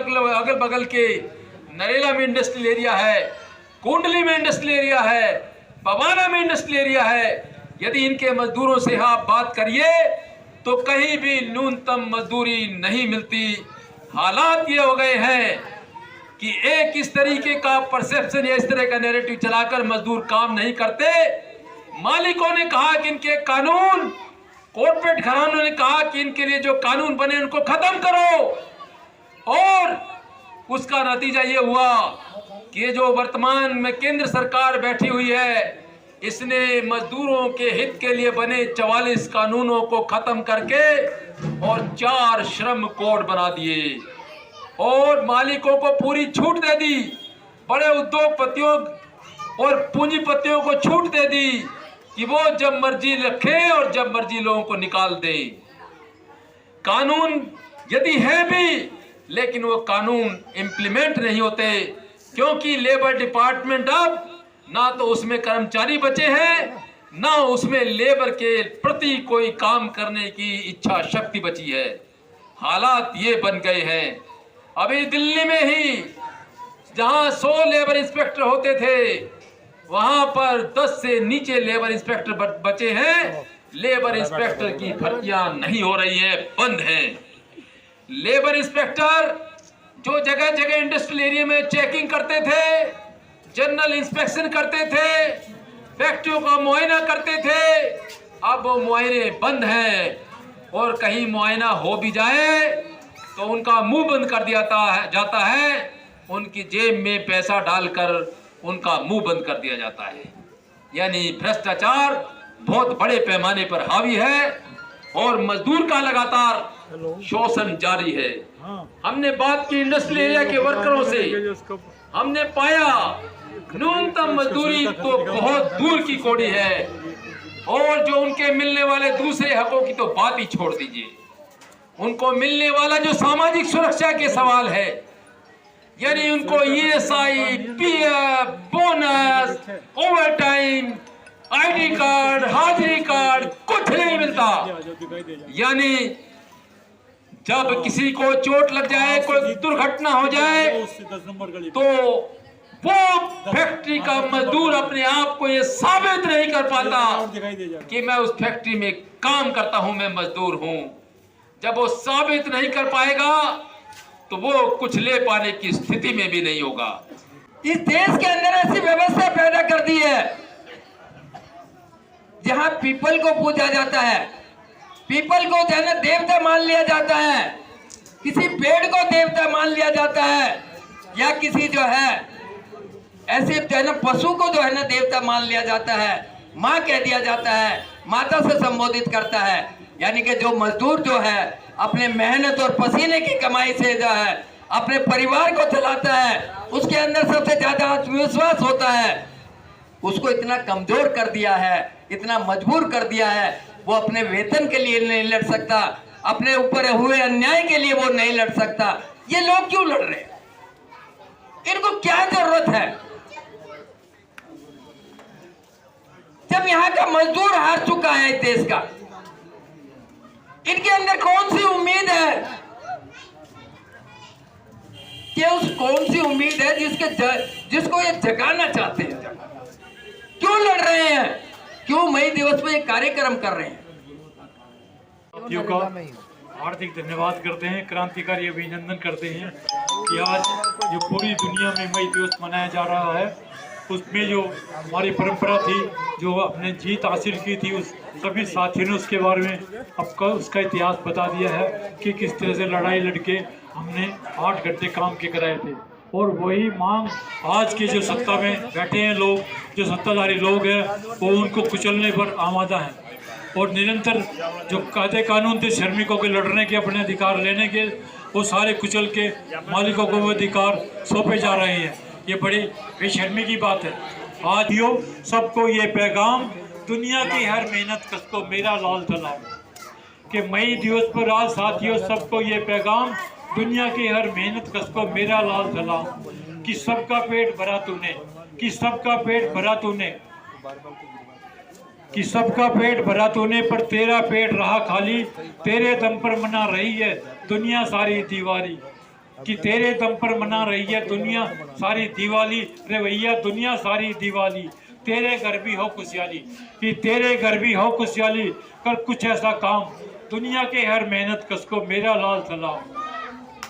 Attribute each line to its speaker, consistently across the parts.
Speaker 1: अगल बगल के नरेला में इंडस्ट्रियल एरिया है, कुंडली में इंडस्ट्रियल एरिया है, पवाना में इंडस्ट्रियल एरिया है। यदि इनके मजदूरों से आप बात करिए तो कहीं भी न्यूनतम मजदूरी नहीं मिलती। हालात ये हो गए हैं कि एक इस तरीके का परसेप्शन या इस तरह का नैरेटिव चलाकर मजदूर काम नहीं करते। मालिकों ने कहा कि इनके कानून, कॉर्पोरेट घरानों ने कहा कि इनके लिए जो कानून बने उनको खत्म करो, और उसका नतीजा ये हुआ कि जो वर्तमान में केंद्र सरकार बैठी हुई है, इसने मजदूरों के हित के लिए बने 44 कानूनों को खत्म करके और 4 श्रम कोड बना दिए और मालिकों को पूरी छूट दे दी। बड़े उद्योगपतियों और पूंजीपतियों को छूट दे दी कि वो जब मर्जी रखें और जब मर्जी लोगों को निकाल दें। कानून यदि है भी, लेकिन वो कानून इम्प्लीमेंट नहीं होते, क्योंकि लेबर डिपार्टमेंट अब ना तो उसमें कर्मचारी बचे हैं, ना उसमें लेबर के प्रति कोई काम करने की इच्छा शक्ति बची है। हालात ये बन गए हैं। अभी दिल्ली में ही जहां 100 लेबर इंस्पेक्टर होते थे, वहां पर 10 से नीचे लेबर इंस्पेक्टर बचे हैं। लेबर इंस्पेक्टर की भर्तियां नहीं हो रही है, बंद हैं। लेबर इंस्पेक्टर जो जगह जगह इंडस्ट्रियल एरिया में चेकिंग करते थे, जनरल इंस्पेक्शन करते थे, फैक्ट्रियों का मुआयना करते थे, अब वो मुआयने बंद हैं। और कहीं मुआयना हो भी जाए तो उनका मुंह बंद कर दिया जाता है, उनकी जेब में पैसा डालकर उनका मुंह बंद कर दिया जाता है। यानी भ्रष्टाचार बहुत बड़े पैमाने पर हावी है और मजदूर का लगातार शोषण जारी है। हमने बात की इंडस्ट्रियल एरिया के वर्करों से, हमने पाया न्यूनतम मजदूरी तो बहुत दूर की कौड़ी है, और जो उनके मिलने वाले दूसरे हकों की तो बात ही छोड़ दीजिए। उनको मिलने वाला जो सामाजिक सुरक्षा के सवाल है, यानी उनको ESI, PF, bonus, over time, ID card, हाजिरी कार्ड कुछ नहीं मिलता। यानी जब किसी को चोट लग जाए, कोई दुर्घटना हो जाए, तो वो फैक्ट्री का मजदूर अपने आप को ये साबित नहीं कर पाता कि मैं उस फैक्ट्री में काम करता हूं, मैं मजदूर हूं। जब वो साबित नहीं कर पाएगा तो वो कुछ ले पाने की स्थिति में भी नहीं होगा।
Speaker 2: इस देश के अंदर ऐसी व्यवस्था पैदा कर दी है जहां पीपल को पूजा जाता है, पीपल को जो है ना देवता मान लिया जाता है, किसी पेड़ को देवता मान लिया जाता है, या किसी जो है ऐसे जो है ना पशु को जो है ना देवता मान लिया जाता है, माँ कह दिया जाता है, माता से संबोधित करता है। यानी कि जो मजदूर जो है अपने मेहनत और पसीने की कमाई से जो है अपने परिवार को चलाता है, उसके अंदर सबसे ज्यादा आत्मविश्वास होता है। उसको इतना कमजोर कर दिया है, इतना मजबूर कर दिया है, वो अपने वेतन के लिए नहीं लड़ सकता, अपने ऊपर हुए अन्याय के लिए वो नहीं लड़ सकता। ये लोग क्यों लड़ रहे हैं? इनको क्या जरूरत है? जब यहाँ का मजदूर हार चुका है इस देश का, इनके अंदर कौन सी उम्मीद है? कि उस कौन सी उम्मीद है जिसको ये जगाना चाहते हैं? क्यों लड़ रहे हैं? क्यों मई दिवस में ये कार्यक्रम कर रहे हैं?
Speaker 3: हार्दिक धन्यवाद करते हैं, क्रांतिकारी अभिनंदन करते हैं कि आज जो पूरी दुनिया में मई दिवस मनाया जा रहा है, उसमें जो हमारी परंपरा थी, जो हमने जीत हासिल की थी, उस सभी साथियों ने उसके बारे में अब उसका इतिहास बता दिया है कि किस तरह से लड़ाई लड़के हमने 8 घंटे काम के कराए थे। और वही मांग आज के जो सत्ता में बैठे हैं लोग, जो सत्ताधारी लोग हैं, वो उनको कुचलने पर आमादा हैं। और निरंतर जो कायदे कानून थे श्रमिकों के लड़ने के, अपने अधिकार लेने के, वो सारे कुचल के मालिकों को वो अधिकार सौंपे जा रहे हैं। ये बड़ी बेशर्मी की बात है। आज यो सबको ये पैगाम, दुनिया की हर मेहनत कश को मेरा लाल सलाम, कि मई दिवस पर आज साथियों सबको ये पैगाम, दुनिया की हर मेहनत कश को मेरा लाल सलाम, कि सबका पेट भरा तूने, कि सबका पेट भरा तूने, कि सबका पेट भरा तूने, पर तेरा पेट रहा खाली, तेरे दम पर मना रही है दुनिया सारी दीवारी। कि तेरे दम पर मना रही है दुनिया सारी दिवाली। रे भैया दुनिया सारी दिवाली, तेरे घर भी हो खुशहाली, कि तेरे घर भी हो खुशहाली। कर कुछ ऐसा काम दुनिया के हर मेहनत कस को मेरा लाल सलाम।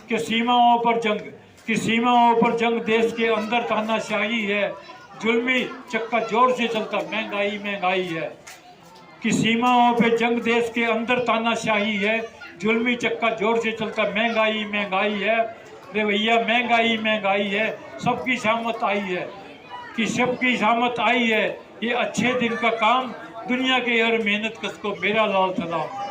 Speaker 3: कि सीमाओं पर जंग, कि सीमाओं पर जंग, देश के अंदर तानाशाही है, जुल्मी चक्का जोर से चलता महंगाई महंगाई है। कि सीमाओं पे जंग, देश के अंदर तानाशाही है, जुल्मी चक्का जोर से चलता महंगाई महंगाई है। रे भैया महंगाई महंगाई है, सबकी शामत आई है, कि सबकी शामत आई है। ये अच्छे दिन का काम दुनिया के हर मेहनत कस को मेरा लाल सलाम।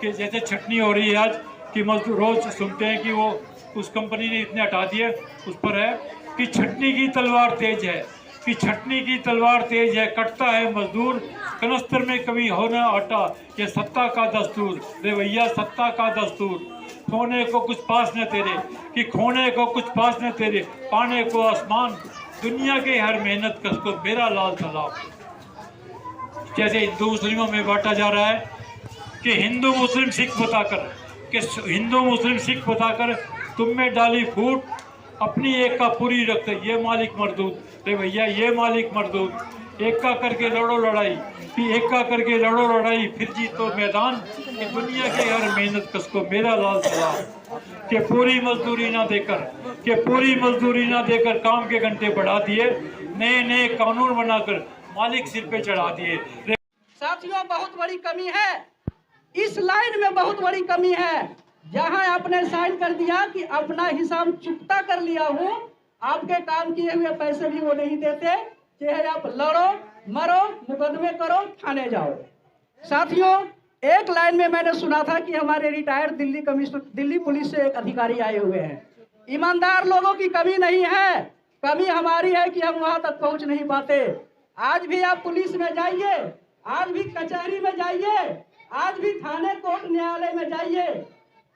Speaker 3: कि जैसे छटनी हो रही है आज, कि मजदूर रोज सुनते हैं कि वो उस कंपनी ने इतने हटा दिए, उस पर है कि छटनी की तलवार तेज है, कि छटनी की तलवार तेज है, कटता है मजदूर कनस्तर में कभी हो न आटा। ये सत्ता का दस्तूर, रे भैया सत्ता का दस्तूर। खोने को कुछ पास न तेरे, कि खोने को कुछ पास न तेरे, पाने को आसमान, दुनिया के हर मेहनत कस को मेरा लाल सलाम। जैसे हिंदू मुस्लिमों में बांटा जा रहा है कि हिंदू मुस्लिम सिख बताकर, कि हिंदू मुस्लिम सिख बताकर तुम में डाली फूट, अपनी एक का पूरी रखते ये मालिक मरदूद। रे भैया ये मालिक मरदूद, एक का करके लड़ो लड़ाई, कि एक का करके लड़ो लड़ाई, फिर जीतो मैदान। कि दुनिया के हर मेहनत कस को मेरा लाल सलाम। कि पूरी मजदूरी ना देकर, कि पूरी मजदूरी ना देकर काम के घंटे बढ़ा दिए, नए नए कानून बनाकर मालिक सिर पे चढ़ा दिए।
Speaker 4: साथियों बहुत बड़ी कमी है, इस लाइन में बहुत बड़ी कमी है। जहां आपने साइन कर दिया कि अपना हिसाब चुकता कर लिया हूं, आपके काम किए हुए पैसे भी वो नहीं देते, चाहे आप लड़ो मरो मुकदमे करो थाने जाओ। साथियों एक लाइन में मैंने सुना था कि हमारे retired Delhi commissioner, Delhi police से एक अधिकारी आए हुए हैं। ईमानदार लोगों की कमी नहीं है, कमी हमारी है कि हम वहां तक पहुंच नहीं पाते। आज भी आप पुलिस में जाइए, आज भी कचहरी में जाइए, आज भी थाने कोर्ट न्यायालय में जाइए,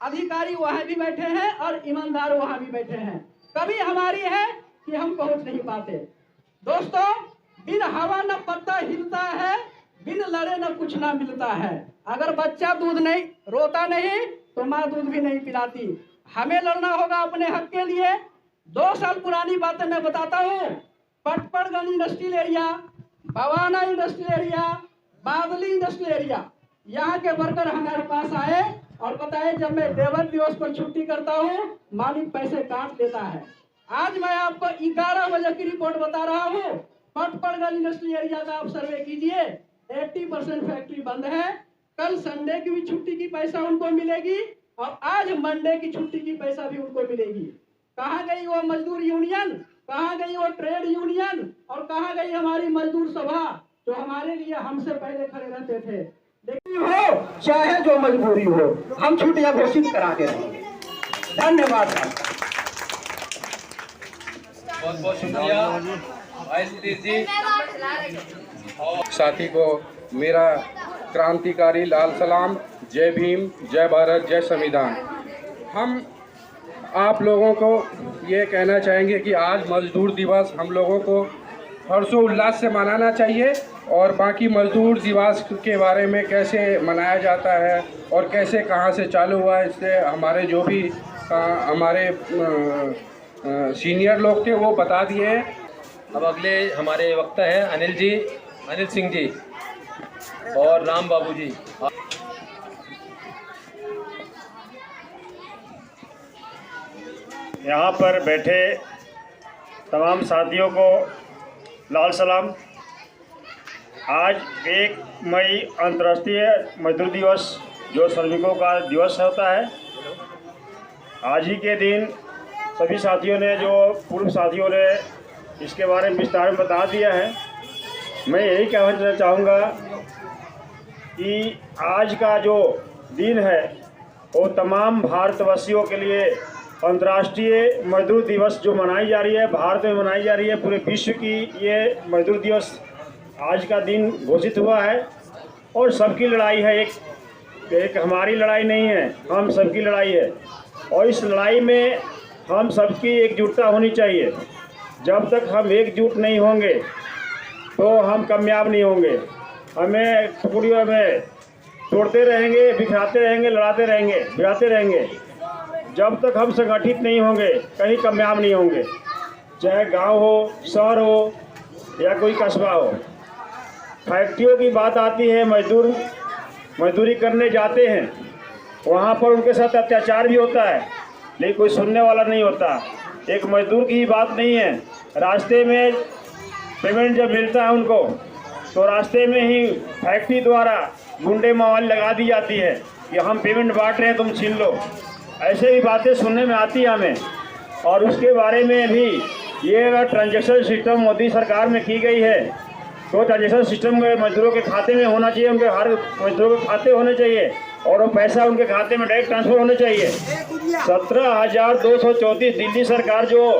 Speaker 4: अधिकारी वहां भी बैठे हैं और ईमानदार वहां भी बैठे हैं। कमी हमारी है कि हम पहुंच नहीं पाते। दोस्तों बिन हवा न पत्ता हिलता है, बिन लड़े न कुछ ना मिलता है। अगर बच्चा दूध नहीं रोता नहीं तो माँ दूध भी नहीं पिलाती। हमें लड़ना होगा अपने हक के लिए। 2 साल पुरानी बातें मैं बताता हूँ। Patparganj industrial area, Bawana industrial area, Badli industrial area, यहाँ के वर्कर हमारे पास आए और बताए जब मैं लेबर दिवस पर छुट्टी करता हूँ मालिक पैसे काट देता है। आज मैं आपको 11 बजे की रिपोर्ट बता रहा हूँ। पटपड़गंज इंडस्ट्रियल एरिया का आप सर्वे कीजिए, 80% फैक्ट्री बंद है। कल संडे की भी छुट्टी की पैसा उनको मिलेगी और आज मंडे की छुट्टी की पैसा भी उनको मिलेगी। कहाँ गई वो मजदूर यूनियन, कहाँ गई वो ट्रेड यूनियन और कहाँ गई हमारी मजदूर सभा जो हमारे लिए हमसे पहले खड़े रहते थे। लेकिन हो चाहे जो मजबूरी हो, हम छुट्टियां घोषित करा के रहेंगे। धन्यवाद आपका।
Speaker 1: बहुत बहुत शुक्रिया भाई सुधीर जी।
Speaker 5: साथी को मेरा क्रांतिकारी लाल सलाम। जय भीम, जय भारत, जय संविधान। हम आप लोगों को ये कहना चाहेंगे कि आज मजदूर दिवस हम लोगों को हर्षोल्लास से मनाना चाहिए और बाकी मजदूर दिवस के बारे में कैसे मनाया जाता है और कैसे कहाँ से चालू हुआ है, इससे हमारे जो भी हमारे सीनियर लोग थे वो बता दिए हैं।
Speaker 1: अब अगले हमारे वक्ता हैं अनिल जी, अनिल सिंह जी और राम बाबू जी।
Speaker 6: यहाँ पर बैठे तमाम साथियों को लाल सलाम। आज 1 मई अंतर्राष्ट्रीय मजदूर दिवस जो श्रमिकों का दिवस होता है। आज ही के दिन सभी साथियों ने, जो पूर्व साथियों ने इसके बारे में विस्तार में बता दिया है। मैं यही कहना चाहूँगा कि आज का जो दिन है वो तमाम भारतवासियों के लिए अंतर्राष्ट्रीय मजदूर दिवस जो मनाई जा रही है, भारत में मनाई जा रही है, पूरे विश्व की ये मजदूर दिवस आज का दिन घोषित हुआ है। और सबकी लड़ाई है, एक हमारी लड़ाई नहीं है, हम सबकी लड़ाई है। और इस लड़ाई में हम सबकी एकजुटता होनी चाहिए। जब तक हम एकजुट नहीं होंगे तो हम कामयाब नहीं होंगे। हमें टुकड़ियों में तोड़ते रहेंगे, बिखराते रहेंगे, लड़ाते रहेंगे, भिड़ाते रहेंगे। जब तक हम संगठित नहीं होंगे कहीं कामयाब नहीं होंगे, चाहे गांव हो, शहर हो या कोई कस्बा हो। फैक्ट्रियों की बात आती है, मजदूरी करने जाते हैं, वहाँ पर उनके साथ अत्याचार भी होता है, लेकिन कोई सुनने वाला नहीं होता। एक मजदूर की ही बात नहीं है, रास्ते में पेमेंट जब मिलता है उनको, तो रास्ते में ही फैक्ट्री द्वारा गुंडे मावाली लगा दी जाती है कि हम पेमेंट बांट रहे हैं, तुम छीन लो। ऐसे भी बातें सुनने में आती है हमें। और उसके बारे में भी ये अगर ट्रांजैक्शन सिस्टम मोदी सरकार में की गई है, तो ट्रांजैक्शन सिस्टम मजदूरों के खाते में होना चाहिए, उनके हर मजदूरों के खाते होने चाहिए और वो पैसा उनके खाते में डायरेक्ट ट्रांसफर होने चाहिए। 17,234 दिल्ली सरकार जो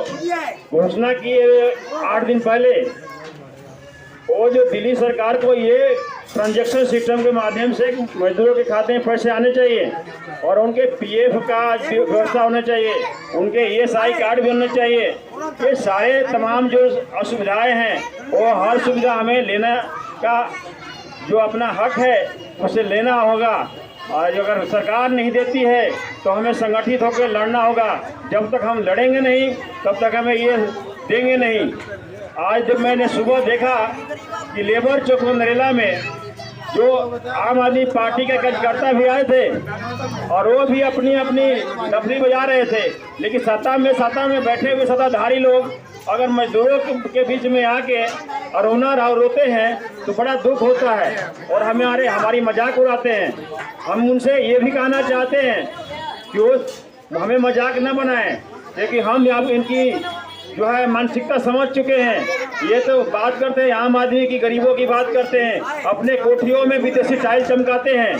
Speaker 6: घोषणा की है 8 दिन पहले, वो जो दिल्ली सरकार को ये ट्रांजैक्शन सिस्टम के माध्यम से मजदूरों के खाते में पैसे आने चाहिए और उनके पीएफ का व्यवस्था होना चाहिए, उनके ईएसआई कार्ड भी होने चाहिए। ये सारे तमाम जो असुविधाएं हैं वो हर सुविधा हमें लेना का जो अपना हक है उसे लेना होगा। और अगर सरकार नहीं देती है तो हमें संगठित होकर लड़ना होगा। जब तक हम लड़ेंगे नहीं तब तक हमें ये देंगे नहीं। आज जब मैंने सुबह देखा कि लेबर चौक नरेला में जो आम आदमी पार्टी के कार्यकर्ता भी आए थे और वो भी अपनी अपनी डफली बजा रहे थे, लेकिन सत्ता में बैठे हुए सत्ताधारी लोग अगर मजदूरों के बीच में आके और रोते हैं तो बड़ा दुख होता है और हमारी मजाक उड़ाते हैं। हम उनसे ये भी कहना चाहते हैं कि वो हमें मजाक न बनाएं, क्योंकि हम यहाँ इनकी जो है मानसिकता समझ चुके हैं। ये तो बात करते हैं आम आदमी की, गरीबों की बात करते हैं, अपने कोठियों में विदेशी टाइल चमकाते हैं।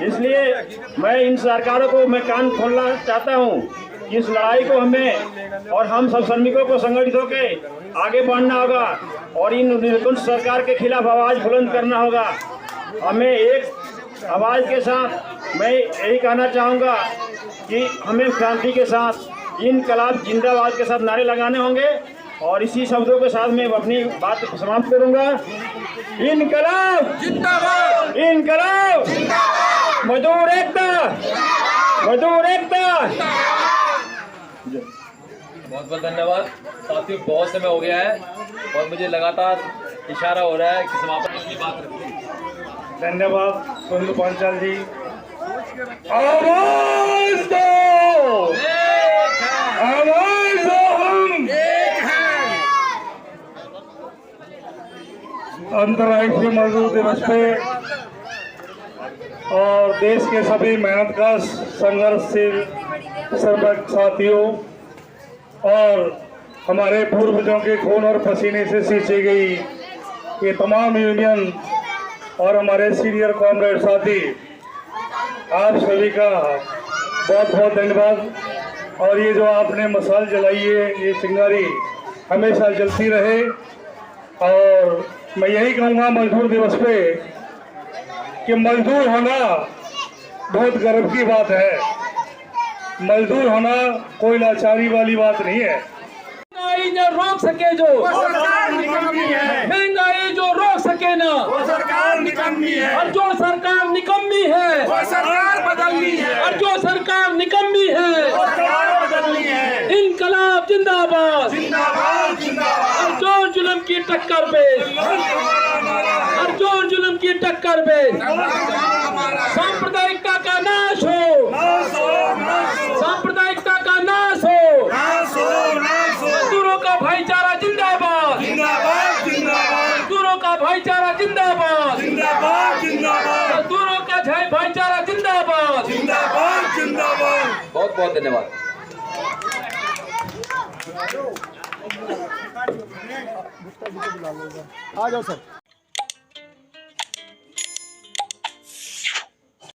Speaker 6: इसलिए मैं इन सरकारों को मैं कान खोलना चाहता हूँ कि इस लड़ाई को हमें और हम सब श्रमिकों को संगठित होकर आगे बढ़ना होगा और इन निरंकुश सरकार के खिलाफ आवाज़ बुलंद करना होगा। हमें एक आवाज़ के साथ मैं यही कहना चाहूँगा कि हमें क्रांति के साथ इनकलाब जिंदाबाद के साथ नारे लगाने होंगे और इसी शब्दों के साथ मैं अपनी बात समाप्त करूंगा। इनकलाब जिंदाबाद, इनकलाब जिंदाबाद, मजदूर एकता, मजदूर एकता।
Speaker 7: बहुत बहुत धन्यवाद साथियों, बहुत समय हो गया है और मुझे लगातार इशारा हो रहा है कि समापन की बात रखें।
Speaker 6: धन्यवाद सोनू पांचाल जी।
Speaker 5: आवाज दो, आवाज दो, हम अंतर्राष्ट्रीय मजदूर दिवस पे और देश के सभी मेहनतकश संघर्षशील श्रमिक साथियों और हमारे पूर्वजों के खून और पसीने से सींची गई ये तमाम यूनियन और हमारे सीनियर कॉमरेड साथी, आप सभी का बहुत बहुत धन्यवाद। और ये जो आपने मसाल जलाई है, ये चिंगारी हमेशा जलती रहे। और मैं यही कहूँगा मजदूर दिवस पे कि मजदूर होना बहुत गर्व की बात है। मजदूर होना कोई लाचारी वाली बात नहीं है।
Speaker 1: महंगाई जो रोक सके, जो
Speaker 6: सरकार निकम्मी है,
Speaker 1: महंगाई जो रोक सके ना,
Speaker 6: वो सरकार निकम्मी है,
Speaker 1: और जो सरकार निकम्मी है
Speaker 6: वो सरकार बदलनी है,
Speaker 1: और जो सरकार निकम्मी है
Speaker 6: वो सरकार बदलनी है।
Speaker 1: इनकलाब जिंदाबाद,
Speaker 6: जिंदाबाद जिंदाबाद,
Speaker 1: और जो जुल्म की टक्कर पे, और जो जुल्म की टक्कर पे सांप्रदायिकता का नाश हो, सांप्रदायिकता का नाश हो, मजदूरों का भाईचारा जिंदाबाद, मजदूरों का भाईचारा जिंदाबाद, मजदूरों का भाईचारा जिंदाबाद।
Speaker 7: बहुत बहुत धन्यवाद।
Speaker 8: आ जाओ सर।